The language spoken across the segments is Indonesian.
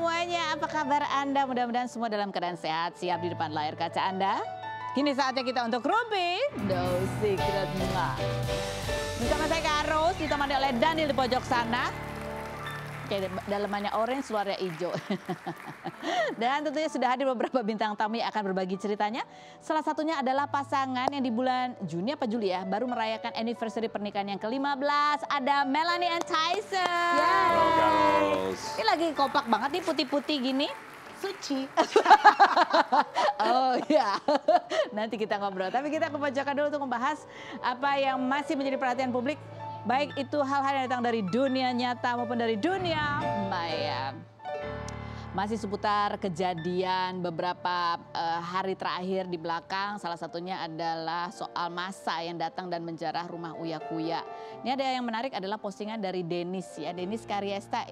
semuanya, apa kabar Anda? Mudah-mudahan semua dalam keadaan sehat, siap di depan layar kaca Anda. Kini saatnya kita untuk Ruby No Secret Ma. Bersama saya Kak Ros, ditemani oleh Daniel di pojok sana. Oke, dalamannya orange, luarnya hijau. Dan tentunya sudah hadir beberapa bintang tamu yang akan berbagi ceritanya. Salah satunya adalah pasangan yang di bulan Juni apa Juli ya, baru merayakan anniversary pernikahan yang ke-15. Ada Melanie and Tyson. Ini lagi kompak banget nih, putih-putih gini. Suci. Oh ya, nanti kita ngobrol. Tapi kita ke pojokan dulu untuk membahas apa yang masih menjadi perhatian publik. Baik itu hal-hal yang datang dari dunia nyata maupun dari dunia maya. Masih seputar kejadian beberapa hari terakhir di belakang. Salah satunya adalah soal massa yang datang dan menjarah rumah Uya Kuya. Ini ada yang menarik adalah postingan dari Denis ya, Denis Karyesta.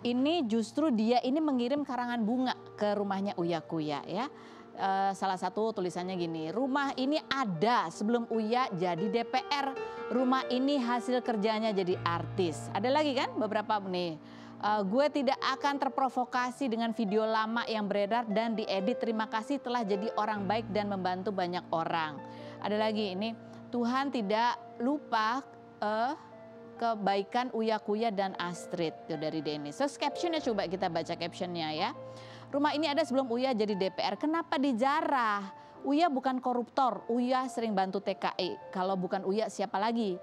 Ini justru dia ini mengirim karangan bunga ke rumahnya Uya Kuya ya. Salah satu tulisannya gini, rumah ini ada sebelum Uya jadi DPR, rumah ini hasil kerjanya jadi artis. Ada lagi kan beberapa nih, gue tidak akan terprovokasi dengan video lama yang beredar dan diedit, terima kasih telah jadi orang baik dan membantu banyak orang. Ada lagi ini, Tuhan tidak lupa kebaikan Uya Kuya dan Astrid, itu dari Denis. Terus captionnya coba kita baca captionnya ya. Rumah ini ada sebelum Uya jadi DPR, kenapa dijarah? Uya bukan koruptor, Uya sering bantu TKI. Kalau bukan Uya siapa lagi?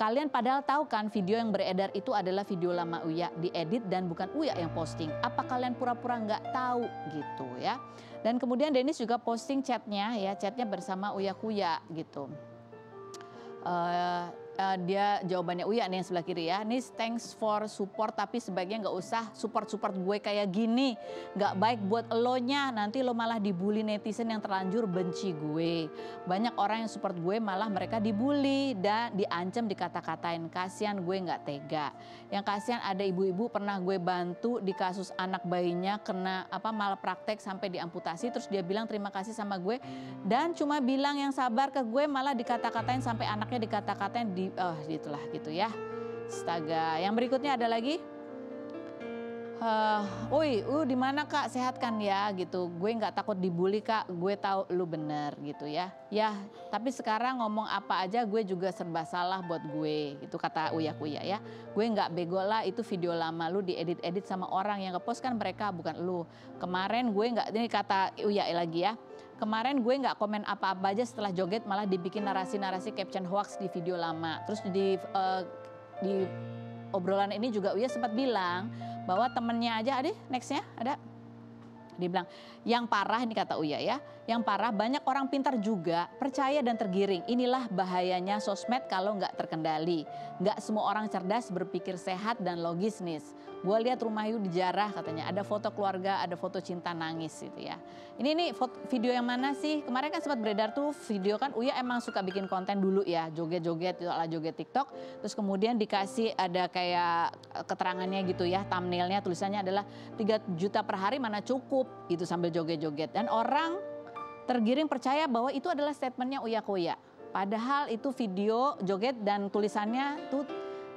Kalian padahal tahu kan video yang beredar itu adalah video lama Uya, diedit dan bukan Uya yang posting. Apa kalian pura-pura nggak tahu gitu ya? Dan kemudian Denis juga posting chatnya ya, chatnya bersama Uya Kuya gitu. Dia jawabannya Uya nih yang sebelah kiri ya. Nis thanks for support tapi sebaiknya nggak usah support gue kayak gini. Nggak baik buat elonya, nanti lo malah dibully netizen yang terlanjur benci gue. Banyak orang yang support gue malah mereka dibully dan diancam dikata-katain. Kasihan gue nggak tega. Yang kasihan ada ibu-ibu pernah gue bantu di kasus anak bayinya kena malpraktek sampai diamputasi. Terus dia bilang terima kasih sama gue dan cuma bilang yang sabar ke gue malah dikata-katain sampai anaknya dikata-katain itulah gitu ya. Astaga. Yang berikutnya ada lagi. Di mana Kak, sehat kan ya gitu. Gue nggak takut dibully Kak, gue tahu lu bener gitu ya. Ya, tapi sekarang ngomong apa aja gue juga serba salah buat gue. Itu kata Uya Kuya ya. Gue nggak bego lah, itu video lama lu diedit-edit sama orang yang ngepost kan mereka bukan lu. Kemarin gue nggak, ini kata Uya lagi ya. Kemarin gue nggak komen apa-apa aja setelah joget malah dibikin narasi-narasi caption hoax di video lama. Terus di obrolan ini juga Uya sempat bilang bahwa temennya aja, nextnya ada. Dia bilang, yang parah ini kata Uya ya, yang parah banyak orang pintar juga percaya dan tergiring. Inilah bahayanya sosmed kalau nggak terkendali. Nggak semua orang cerdas berpikir sehat dan logis nih. Gue lihat rumah Yu dijarah katanya, ada foto keluarga, ada foto cinta nangis gitu ya. Ini video yang mana sih? Kemarin kan sempat beredar tuh video kan Uya emang suka bikin konten dulu ya, joget-joget ala joget TikTok. Terus kemudian dikasih ada kayak keterangannya gitu ya, thumbnailnya tulisannya adalah 3 juta per hari mana cukup itu sambil joget-joget. Dan orang tergiring percaya bahwa itu adalah statementnya Uya Kuya. Padahal itu video joget dan tulisannya tuh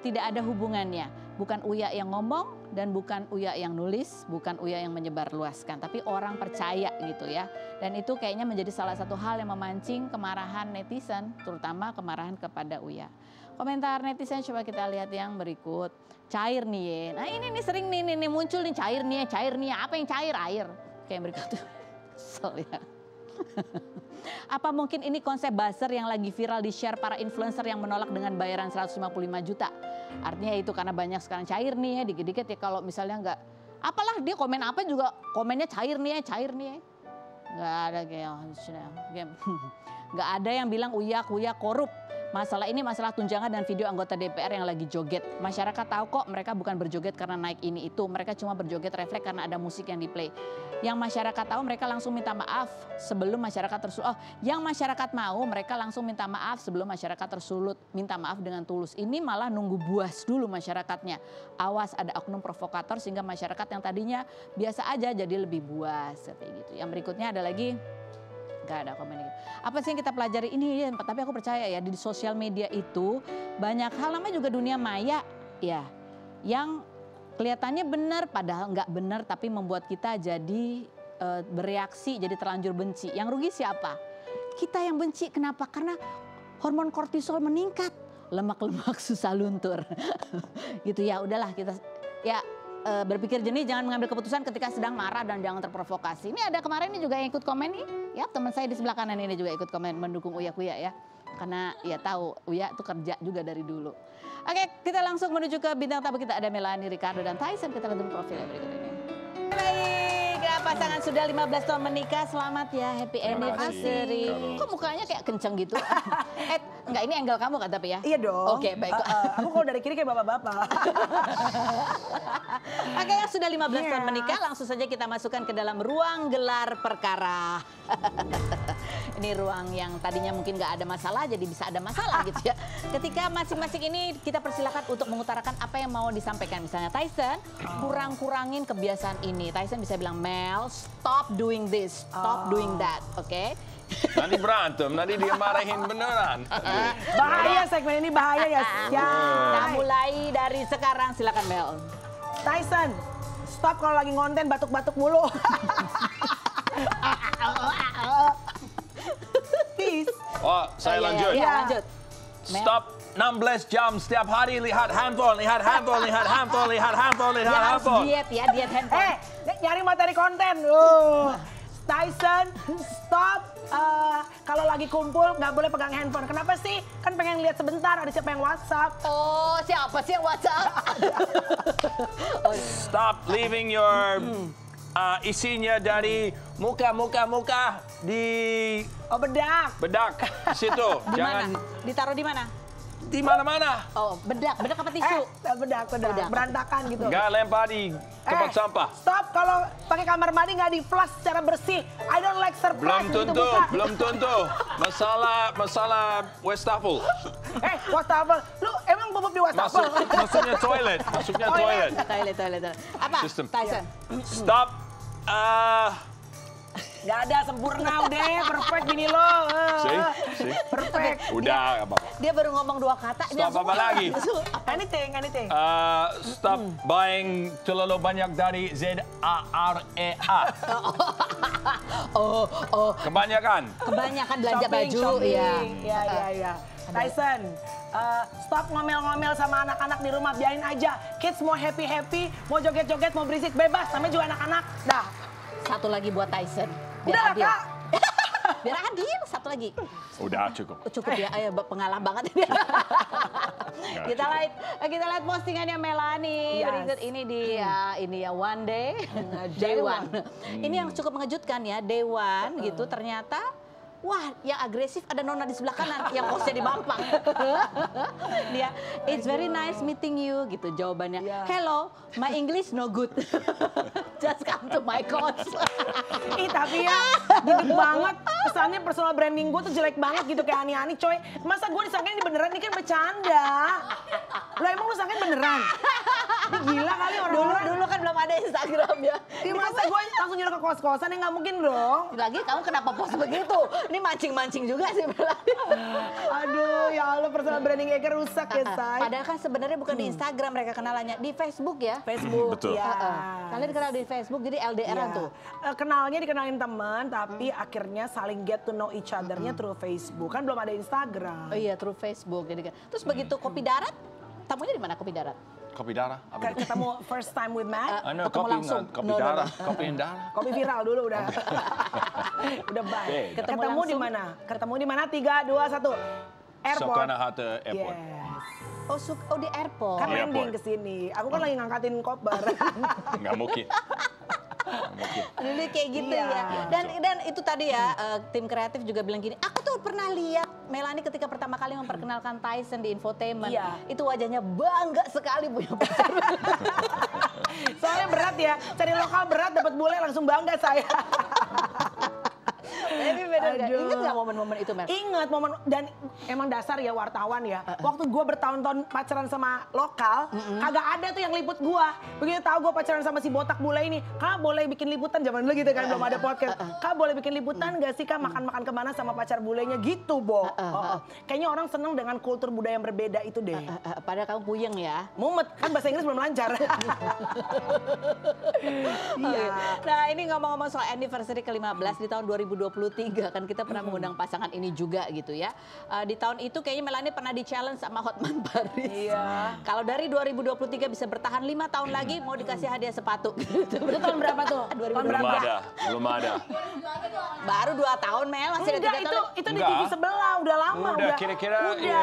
tidak ada hubungannya. Bukan Uya yang ngomong dan bukan Uya yang nulis, bukan Uya yang menyebarluaskan. Tapi orang percaya gitu ya. Dan itu kayaknya menjadi salah satu hal yang memancing kemarahan netizen, terutama kemarahan kepada Uya. Komentar netizen coba kita lihat yang berikut. Cair nih ya. Nah ini nih sering nih muncul nih cair nih ya. Apa yang cair? Air. Kayak berikut. Kesel ya. Apa mungkin ini konsep buzzer yang lagi viral di share para influencer yang menolak dengan bayaran 155 juta. Artinya itu karena banyak sekarang cair nih ya, dikit-dikit ya kalau misalnya nggak, apalah dia komen apa juga komennya cair nih ya. Nggak ada nggak ada yang bilang Uya Kuya korup. Masalah ini masalah tunjangan dan video anggota DPR yang lagi joget. Masyarakat tahu kok mereka bukan berjoget karena naik ini itu. Mereka cuma berjoget refleks karena ada musik yang diplay. Yang masyarakat tahu mereka langsung minta maaf sebelum masyarakat tersulut. Yang masyarakat mau mereka langsung minta maaf sebelum masyarakat tersulut. Minta maaf dengan tulus. Ini malah nunggu buas dulu masyarakatnya. Awas ada oknum provokator sehingga masyarakat yang tadinya biasa aja jadi lebih buas. Seperti gitu. Yang berikutnya ada lagi. Gak ada komen gitu. Apa sih yang kita pelajari ini ya, tapi aku percaya ya di sosial media itu banyak hal namanya juga dunia maya ya yang kelihatannya benar padahal nggak benar, tapi membuat kita jadi bereaksi, jadi terlanjur benci. Yang rugi siapa? Kita yang benci. Kenapa? Karena hormon kortisol meningkat, lemak-lemak susah luntur. Gitu ya, udahlah kita ya berpikir jernih, jangan mengambil keputusan ketika sedang marah dan jangan terprovokasi. Ini ada kemarin ini juga yang ikut komen nih, ya teman saya di sebelah kanan ini juga ikut komen mendukung Uya Kuya ya. Karena ya tahu Uya tuh kerja juga dari dulu. Oke, kita langsung menuju ke bintang tamu kita, ada Melanie, Ricardo, dan Tyson. Kita lihat profilnya berikut ini. Baik, ya, pasangan sudah 15 tahun menikah, selamat ya, happy anniversary. Kok mukanya kayak kenceng gitu? Enggak, ini angle kamu kan tapi ya? Iya dong. Oke, baik. Aku kalau dari kiri kayak bapak-bapak. Oke, yang sudah 15 tahun menikah, langsung saja kita masukkan ke dalam ruang gelar perkara. Ini ruang yang tadinya mungkin nggak ada masalah, jadi bisa ada masalah gitu ya. Ketika masing-masing ini kita persilakan untuk mengutarakan apa yang mau disampaikan. Misalnya Tyson, kurang-kurangin kebiasaan ini. Tyson bisa bilang, Mel, stop doing this, stop doing that, oke? Nanti berantem, nanti dia marahin beneran. Bahaya segmen ini, bahaya ya. Nah, mulai dari sekarang silakan Mel. Tyson, stop kalau lagi ngonten batuk-batuk mulu. Peace. Oh, saya lanjut. Ya, lanjut. Mel. Stop 16 jam setiap hari lihat handphone, lihat handphone, lihat handphone, lihat handphone, lihat Dia harus handphone. diet ya, diet handphone. Nyari materi konten. Tyson, stop. Kalau lagi kumpul nggak boleh pegang handphone. Kenapa sih? Kan pengen lihat sebentar ada siapa yang WhatsApp. Oh, siapa sih yang WhatsApp? Stop leaving your isinya dari muka di Bedak. bedak di situ. Di Jangan mana? Ditaruh di mana? di mana-mana. Oh, bedak apa tisu? Bedak. Berantakan gitu. Nggak lempar di tempat sampah. Stop kalau pakai kamar mandi nggak di flush secara bersih. I don't like surprise. Belum tentu. Masalah wastafel. Wastafel. Lu emang bobot di wastafel? Maksudnya toilet. Toilet. Apa? System. Tyson. Stop. Nggak ada sempurna udah, perfect gini loh. See? Perfect. Udah, apa? Dia baru ngomong 2 kata. Stop apa lagi? Anything. Stop buying terlalu banyak dari ZAREA. Kebanyakan Belanja baju. Iya. Tyson, stop ngomel-ngomel sama anak-anak di rumah, biarin aja. Kids mau happy, mau joget-joget, mau berisik, bebas. Namanya juga anak-anak. Dah. Satu lagi buat Tyson. Udah Biar adil. Kak. Biar adil, satu lagi. udah cukup. Cukup ya, ayo pengalah banget ini. kita lihat postingannya Melanie. Yes. Berikut ini ini ya One Day, Day One. Ini yang cukup mengejutkan ya, Day One gitu ternyata. Wah, yang agresif ada Nona di sebelah kanan yang kosnya di Mampang. Dia, it's very nice meeting you gitu jawabannya. Yeah. Hello, my English no good. Just come to my course. Tapi ya gede banget. Kesannya personal branding gue tuh jelek banget gitu kayak Ani-Ani coy. Masa gue disangkain ini beneran, ini kan bercanda. Lah emang lu sangkain beneran? Ini gila kali orang-orang. Dulu kan belum ada Instagram ya. Masa gue langsung nyuruh ke kos-kosan ya nggak mungkin dong. Lagi kamu kenapa post begitu? Ini mancing-mancing juga sih Melanie. Aduh ya Allah, personal branding Eka rusak ya say. Padahal kan sebenarnya bukan di Instagram mereka kenalannya, di Facebook ya. Facebook. Betul. Ya. Kalian kenal di Facebook jadi LDR-an tuh. Kenalnya dikenalin teman tapi akhirnya saling get to know each other-nya through Facebook. Kan belum ada Instagram. Oh iya, through Facebook jadi kan. Terus begitu Kopi Darat, tamunya di mana Kopi Darat? Kopi darah. Apa itu? Ketemu first time with Matt. Ketemu langsung. Kopi darah. Kopi darah. Kopi viral dulu udah. Udah baik. Ketemu di mana? Ketemu di mana? 3, 2, 1. Airport. Soekarno-Hatta Airport. Yes. Oh di airport. Kan Airport. landing ke sini. Aku kan lagi ngangkatin koper. Nggak mungkin. Dulu kayak gitu Iya. ya. Dan itu tadi ya, tim kreatif juga bilang gini, aku tuh pernah lihat Melanie ketika pertama kali memperkenalkan Tyson di infotainment. Iya. Itu wajahnya bangga sekali punya pacar. Soalnya berat ya. Cari lokal berat dapat bule langsung bangga saya. Tapi bener nggak? Aduh. Ingat nggak momen-momen itu, Mer? Ingat momen, dan emang dasar ya wartawan ya. Waktu gue bertahun-tahun pacaran sama lokal, kagak ada tuh yang liput gue. Begitu tahu gue pacaran sama si botak bule ini, Kak boleh bikin liputan, zaman dulu gitu kan, belum ada podcast. Kak boleh bikin liputan gak sih Kak, makan-makan kemana sama pacar bulenya gitu, Bo. Kayaknya orang seneng dengan kultur budaya yang berbeda itu deh. Padahal kamu puyeng ya. Mumet, kan bahasa Inggris belum lancar. Iya. Nah ini ngomong-ngomong soal anniversary ke-15 di tahun 2023 kan kita pernah mengundang pasangan ini juga gitu ya. Di tahun itu kayaknya Melanie pernah di-challenge sama Hotman Paris. Iya. Kalau dari 2023 bisa bertahan 5 tahun lagi mau dikasih hadiah sepatu. Gitu. Itu tahun berapa tuh? Tahun berapa? Belum ada. Baru 2 tahun Mel, masih ada 3 Enggak, tahun. itu di Enggak. TV sebelah, udah lama. Udah, kira-kira, iya.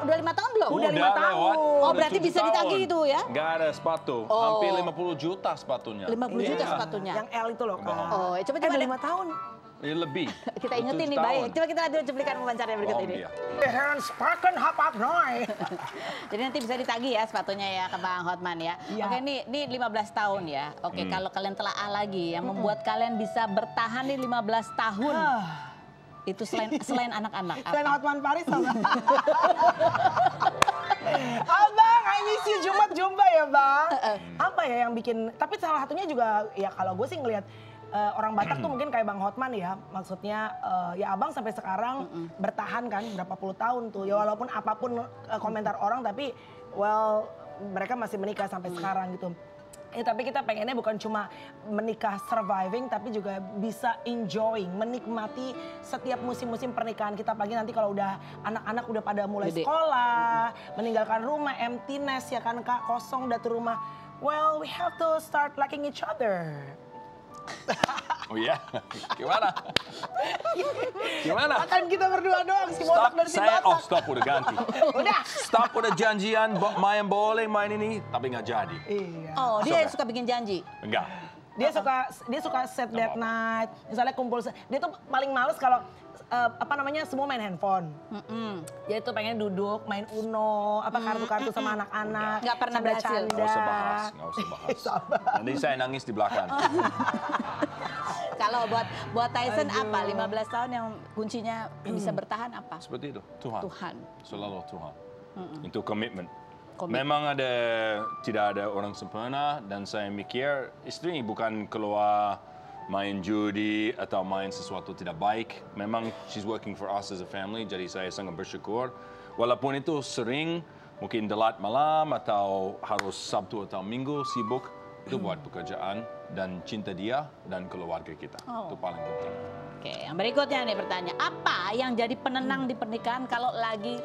Udah 5 tahun belum? Udah 5 tahun. lewat. Oh, Udah berarti 7 bisa ditagih tahun. itu ya? Nggak ada sepatu. Oh. Hampir 50 juta sepatunya. 50 juta Iya. sepatunya. Yang L itu loh, Kak. Oh, coba Udah deh. 5 tahun. Ya, lebih. Kita ingetin 7 nih, tahun. baik. Coba kita lihat dulu cuplikan wawancaranya berikut Bohong ini. dia. Hans Parken hap noy. Jadi nanti bisa ditagih ya sepatunya ya ke Bang Hotman ya. Iya. Oke, ini 15 tahun ya. Oke, kalau kalian telaah lagi yang membuat kalian bisa bertahan nih 15 tahun. Itu selain anak-anak. apa? Selain Hotman Paris sama. Abang, I miss you, Jumat jumpa ya Bang. Apa ya yang bikin, tapi salah satunya juga ya kalau gue sih ngelihat orang Batak tuh mungkin kayak Bang Hotman ya. Maksudnya ya abang sampai sekarang bertahan kan berapa puluh tahun tuh. Ya walaupun apapun komentar orang tapi well mereka masih menikah sampai sekarang gitu. Tapi kita pengennya bukan cuma menikah surviving, tapi juga bisa enjoying, menikmati setiap musim-musim pernikahan kita. Apalagi nanti kalau udah anak-anak udah pada mulai Gede. sekolah, meninggalkan rumah, empty nest ya kan Kak, kosong dah tuh rumah. Well, we have to start liking each other. Oh iya? Gimana? Gimana? Akan kita berdua doang, si botak dan si batak. Stop udah ganti. Udah. Stop udah janjian main bowling, main ini, tapi nggak jadi. Iya. Oh, dia Coba. suka bikin janji. Enggak. Dia suka set date night, misalnya kumpul. Dia tuh paling males kalau semua main handphone. Jadi tuh pengen duduk main Uno, kartu-kartu sama anak-anak. Nggak pernah berhasil. Nggak usah bahas, nggak usah bahas. Nanti saya nangis di belakang. Kalau buat Tyson apa? 15 tahun yang kuncinya bisa bertahan apa? Seperti itu, Tuhan. Tuhan. Selalu Tuhan. Itu komitmen. Komitmen. Memang tidak ada orang sempurna dan saya mikir istri bukan keluar main judi atau main sesuatu tidak baik. Memang she's working for us as a family, jadi saya sangat bersyukur. Walaupun itu sering mungkin telat malam atau harus Sabtu atau Minggu sibuk, itu buat pekerjaan dan cinta dia dan keluarga kita. Oh. Itu paling penting. Oke, yang berikutnya nih bertanya, apa yang jadi penenang di pernikahan kalau lagi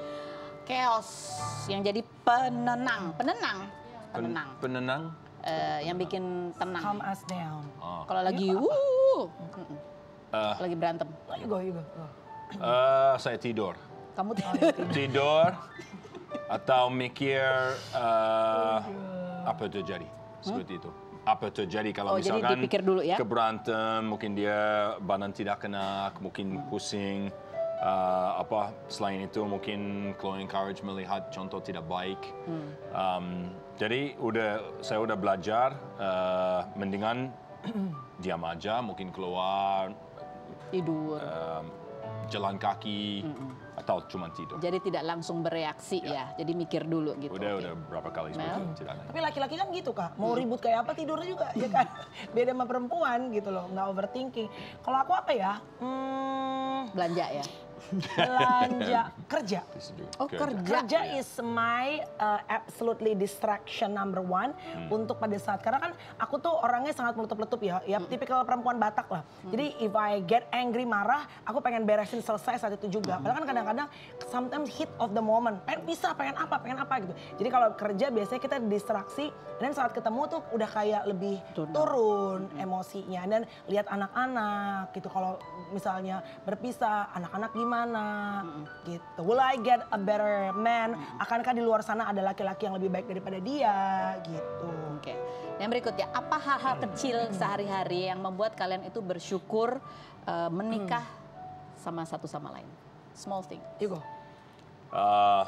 chaos? Yang jadi penenang. Penenang? Yang bikin tenang. Calm us down. Kalau lagi lagi berantem. You go. Saya tidur. Kamu Tidur atau mikir apa terjadi seperti itu. Apa terjadi kalau jadi misalkan dipikir dulu ya? keberantem, mungkin dia badan tidak enak, mungkin pusing. Selain itu mungkin closing courage melihat contoh tidak baik. Jadi saya udah belajar mendingan diam aja, mungkin keluar tidur. Jalan kaki atau cuma tidur. Jadi tidak langsung bereaksi ya. Jadi mikir dulu gitu. Udah berapa kali seperti itu tidak enak. Tapi laki-laki kan gitu Kak, mau ribut kayak apa tidurnya juga ya kan. Beda sama perempuan gitu loh, nggak overthinking. Kalau aku apa ya? Belanja ya. Belanja kerja. Oh, kerja. Kerja is my absolutely distraction number one untuk pada saat, karena kan aku tuh orangnya sangat meletup-letup ya tipikal perempuan Batak lah. Jadi if I get angry, marah, aku pengen beresin selesai saat itu juga. Padahal kan kadang-kadang sometimes heat of the moment, pengen apa gitu. Jadi kalau kerja biasanya kita distraksi, dan saat ketemu tuh udah kayak lebih turun emosinya, dan lihat anak-anak gitu. Kalau misalnya berpisah, anak-anak gimana gitu. Will I get a better man? Akankah di luar sana ada laki-laki yang lebih baik daripada dia gitu. Oke. Yang berikutnya, apa hal-hal kecil sehari-hari yang membuat kalian itu bersyukur menikah sama satu sama lain? Small thing. You go.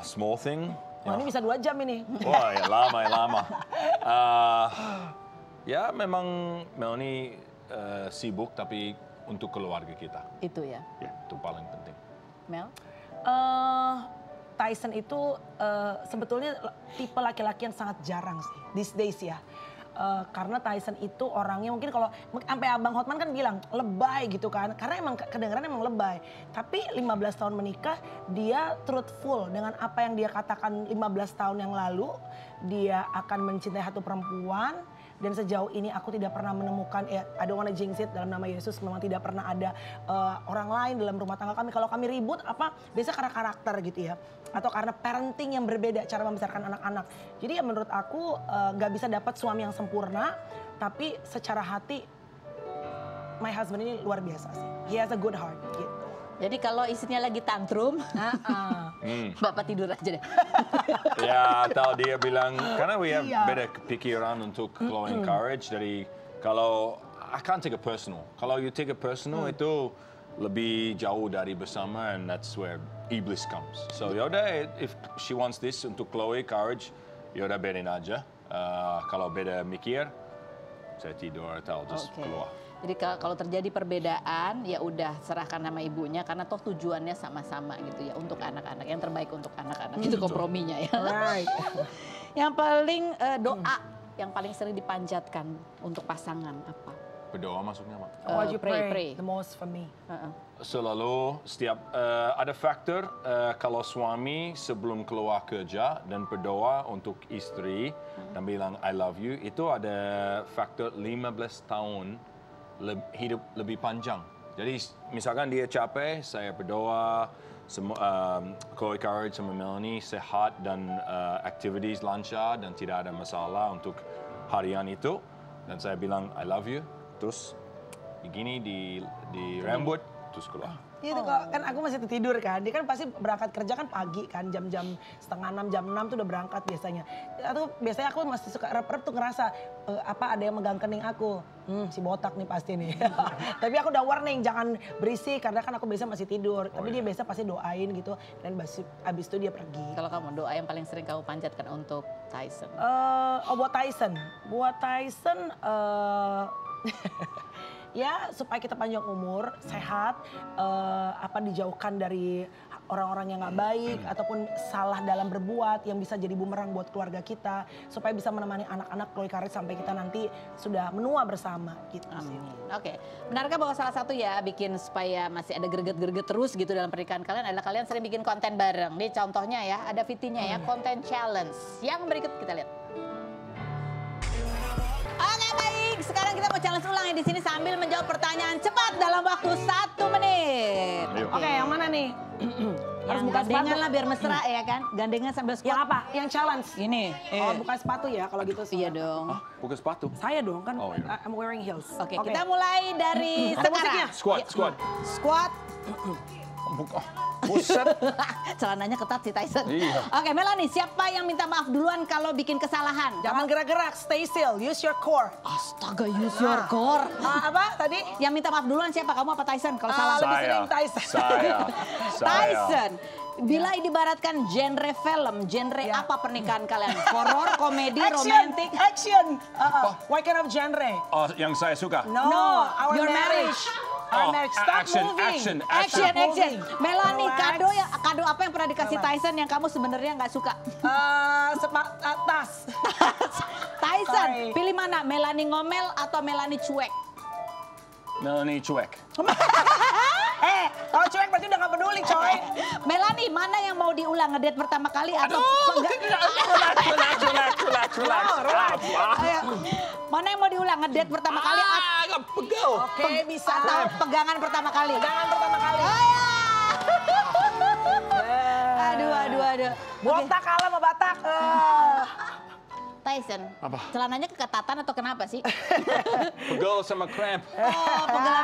Small thing. Wah, ini bisa 2 jam ini. Wah, ya lama. Ya memang Melanie sibuk, tapi untuk keluarga kita. Itu ya. Ya, itu paling penting. Mel? Tyson itu sebetulnya tipe laki-laki yang sangat jarang sih these days ya. Karena Tyson itu orangnya mungkin kalau sampai Abang Hotman kan bilang lebay gitu kan. Karena emang kedengaran emang lebay. Tapi 15 tahun menikah dia truthful dengan apa yang dia katakan 15 tahun yang lalu. Dia akan mencintai satu perempuan. Dan sejauh ini aku tidak pernah menemukan, I don't wanna jinx it, dalam nama Yesus memang tidak pernah ada orang lain dalam rumah tangga kami. Kalau kami ribut biasa karena karakter gitu ya. Atau karena parenting yang berbeda cara membesarkan anak-anak. Jadi ya menurut aku gak bisa dapat suami yang sempurna. Tapi secara hati, my husband ini luar biasa sih. He has a good heart gitu. Jadi kalau istrinya lagi tantrum, Bapak tidur aja deh. Ya, atau dia bilang, karena we have beda pikiran untuk Chloe and Courage. Jadi kalau, I can't take it personal. Kalau you take it personal itu lebih jauh dari bersama, and that's where iblis comes. So yaudah, if she wants this untuk Chloe, Courage, yaudah bedain aja. Kalau beda mikir, saya tidur atau just keluar. Jadi kalau terjadi perbedaan, ya udah serahkan sama ibunya karena toh tujuannya sama-sama gitu ya untuk anak-anak, yang terbaik untuk anak-anak itu komprominya ya. Right. Yang paling doa yang paling sering dipanjatkan untuk pasangan apa? Berdoa maksudnya apa? What you pray. pray the most for me? Selalu setiap ada faktor kalau suami sebelum keluar kerja dan berdoa untuk istri dan bilang I love you, itu ada faktor 15 tahun hidup lebih panjang. Jadi misalkan dia capek, saya berdoa, Chloe, Courage sama Melanie sehat dan activities lancar dan tidak ada masalah untuk harian itu. Dan saya bilang I love you, terus begini di rambut, terus keluar. Itu kok, kan aku masih tidur kan, dia kan pasti berangkat kerja kan pagi kan, jam-jam setengah 6, jam 6 tuh udah berangkat biasanya. Atau biasanya aku masih suka rep-rep tuh ngerasa, ada yang megang kening aku, si botak nih pasti nih. Tapi aku udah warning, jangan berisik karena kan aku biasa masih tidur. Tapi dia biasa pasti doain gitu, dan abis itu dia pergi. Kalau kamu doa yang paling sering kamu panjatkan untuk Tyson? Buat Tyson, ya supaya kita panjang umur, sehat, dijauhkan dari orang-orang yang nggak baik ataupun salah dalam berbuat yang bisa jadi bumerang buat keluarga kita, supaya bisa menemani anak-anak Chloe Courage sampai kita nanti sudah menua bersama gitu. Amin. Oke, benarkah bahwa salah satu ya bikin supaya masih ada greget-greget terus gitu dalam pernikahan kalian adalah kalian sering bikin konten bareng? Nih contohnya ya, ada VT-nya ya, konten challenge. Yang berikut kita lihat. Oke baik, sekarang kita mau challenge ulang ya di sini sambil menjawab pertanyaan cepat dalam waktu 1 menit. Oke, yang mana nih? Harus buka gandengan lah biar mesra ya kan, gandengan sambil squat. Yang apa? Yang challenge? Ini. Oh, bukan sepatu ya kalau gitu. Iya dong. Bukan sepatu. Saya dong kan, Oh, iya. I'm wearing heels. Oke, kita mulai dari Ada sekarang. musiknya? Squat. Squat. Buset. Celananya ketat si Tyson. Iya. Oke, Melanie, siapa yang minta maaf duluan kalau bikin kesalahan? Jangan gerak-gerak, stay still, use your core. Astaga, use your core. Apa tadi? Yang minta maaf duluan siapa? Kamu apa Tyson? Kalau salah lebih Saya. sering Tyson. Saya. Tyson. Bila diibaratkan genre film, genre apa pernikahan kalian? Horor, komedi, romantis? Action. What kind of genre? Oh, yang saya suka. No, our your marriage. Our marriage. Stop moving. Action. Melanie, Relax. kado apa yang pernah dikasih Tyson yang kamu sebenarnya nggak suka? Tas. Tyson, Sorry. pilih mana? Melanie ngomel atau Melanie cuek? Melanie cuek. Kalau cuek berarti udah gak peduli, coy. Melanie, mana yang mau diulang ngedate pertama kali atau Relax. Ayo. Mana yang mau diulang ngedate pertama kali Agak pegel. Oke, bisa. atau pegangan pertama kali? Jangan pertama kali. Aduh. Botak kalah sama Batak. Tyson, Apa? celananya keketatan atau kenapa sih? Pegel sama cramp. Oh, pegel.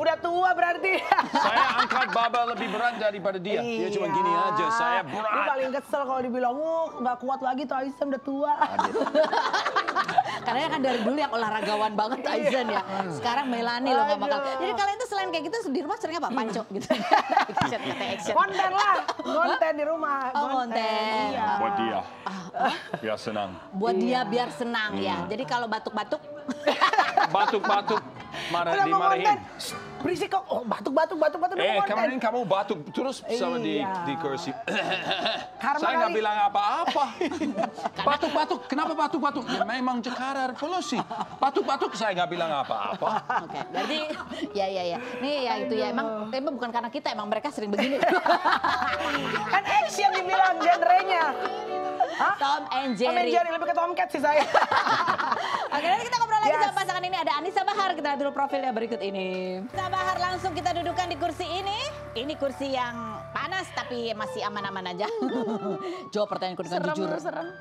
Udah tua berarti. Saya angkat barbel lebih berat daripada dia. Dia cuma gini aja, saya Gue berat. paling kesel kalau dibilang, nggak kuat lagi Tyson udah tua. Karena kan dari dulu yang olahragawan banget Tyson ya. Sekarang Melanie loh nggak bakal. Jadi kalian tuh selain kayak gitu di rumah sering apa? Panco gitu. Action. Konten lah, konten di rumah. Oh, konten. Iya. Buat dia. Biar senang. Buat dia biar senang ya. Jadi kalau batuk-batuk Batuk-batuk Udah mau dimarahin. konten. Shh, berisik kok. Oh, batuk. Udah mau konten. Kemarin kamu batuk terus sama di kursi. Karma Saya nggak kali. bilang apa-apa. Batuk. Kenapa batuk? Ya memang Jakarta polusi. Batuk, saya nggak bilang apa-apa. Oke, berarti ya. Nih ya itu ya emang bukan karena kita, emang mereka sering begini. Kan X yang dibilang genrenya. Hah? Tom and Tom and Jerry. Jerry, lebih ke Tomcat sih saya. Oke, nanti kita ngobrol lagi Yes. sama pasangan ini. Ada Anissa Bahar, kita lihat dulu profilnya berikut ini. Anissa Bahar, langsung kita dudukan di kursi ini. Ini kursi yang panas tapi masih aman-aman aja. Jawab pertanyaanku dengan jujur.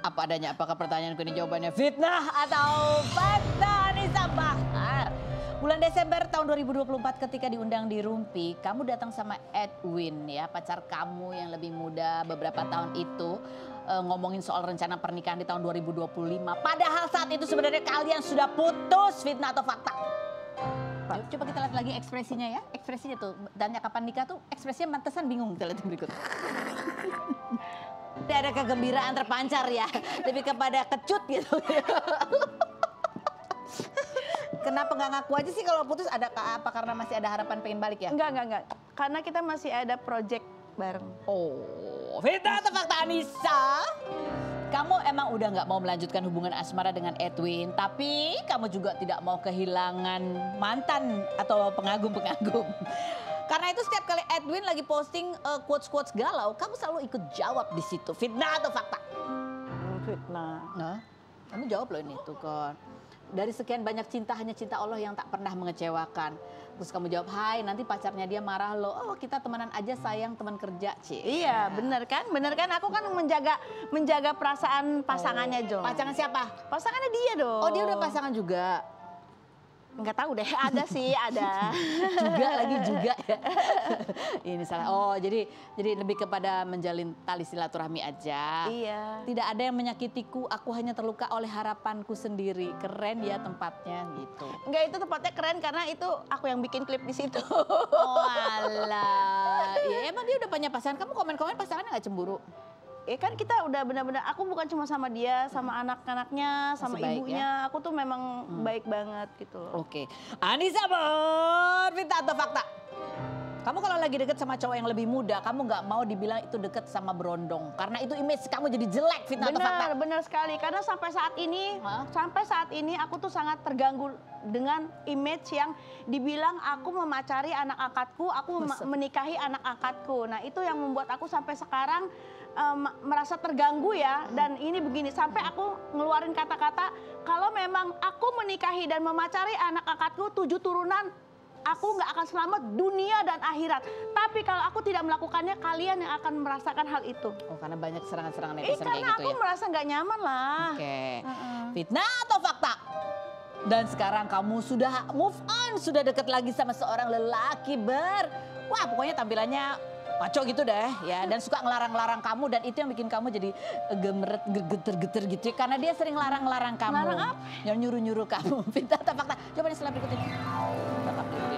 Apa adanya, apakah pertanyaanku ini jawabannya fitnah atau fakta? Anissa Bahar. Bulan Desember tahun 2024 ketika diundang di Rumpi, kamu datang sama Edwin ya, pacar kamu yang lebih muda beberapa tahun itu. Ngomongin soal rencana pernikahan di tahun 2025. Padahal saat itu sebenarnya kalian sudah putus, fitnah atau fakta? Coba kita lihat lagi ekspresinya ya. Ekspresinya tuh, tanya kapan nikah tuh ekspresinya mantesan bingung. Kita lihat yang berikut. Tidak ada kegembiraan terpancar ya, lebih kepada kecut gitu. Kenapa nggak ngaku aja sih kalau putus? Ada apa karena masih ada harapan pengen balik ya? Enggak. Karena kita masih ada project bareng. Oh, fitnah atau fakta Anissa? Kamu emang udah nggak mau melanjutkan hubungan asmara dengan Edwin, tapi kamu juga tidak mau kehilangan mantan atau pengagum-pengagum. Karena itu setiap kali Edwin lagi posting quotes-quotes galau, kamu selalu ikut jawab di situ. Fitnah atau fakta? Fitnah. Nah, kamu jawab loh ini tuh kan. Dari sekian banyak cinta, hanya cinta Allah yang tak pernah mengecewakan. Terus kamu jawab, hai nanti pacarnya dia marah loh. Oh kita temenan aja sayang, teman kerja, Ci. Iya, bener kan? Aku kan menjaga perasaan pasangannya, Jo. Pasangan siapa? Pasangannya dia dong. Oh dia udah pasangan juga. Nggak tahu deh, ada sih, ada. juga ya. Ini salah. Oh jadi lebih kepada menjalin tali silaturahmi aja. Iya. Tidak ada yang menyakitiku, aku hanya terluka oleh harapanku sendiri. Keren ya tempatnya gitu. Enggak, itu tempatnya keren karena itu aku yang bikin klip di situ. Oh alah. Ya emang dia udah punya pasangan. Kamu komen-komen pasangannya nggak cemburu? Kan kita udah benar-benar, aku bukan cuma sama dia, sama anak-anaknya, sama baik, ibunya. Aku tuh memang baik banget gitu loh. Oke. Anissa Bahar, fitnah atau fakta? Kamu kalau lagi deket sama cowok yang lebih muda, kamu nggak mau dibilang itu deket sama berondong. Karena itu image kamu jadi jelek, fitnah atau fakta? Benar sekali. Karena sampai saat ini aku tuh sangat terganggu dengan image yang dibilang aku memacari anak angkatku, aku menikahi anak angkatku. Nah itu yang membuat aku sampai sekarang merasa terganggu ya. Dan ini begini, sampai aku ngeluarin kata-kata, kalau memang aku menikahi dan memacari anak angkatku 7 turunan, aku nggak akan selamat dunia dan akhirat. Tapi kalau aku tidak melakukannya, kalian yang akan merasakan hal itu. Oh karena banyak serangan-serangan netizen kayak Karena gitu aku ya? merasa nggak nyaman lah. Oke. Fitnah atau fakta? Dan sekarang kamu sudah move on, sudah deket lagi sama seorang lelaki wah pokoknya tampilannya maco gitu deh ya, dan suka ngelarang-larang kamu, dan itu yang bikin kamu jadi gemeret, geter-geter gitu ya, karena dia sering larang-larang kamu. Larang apa? Yang nyuruh-nyuruh kamu. Fitnah atau fakta? Coba nih setelah berikut ini. Tetap di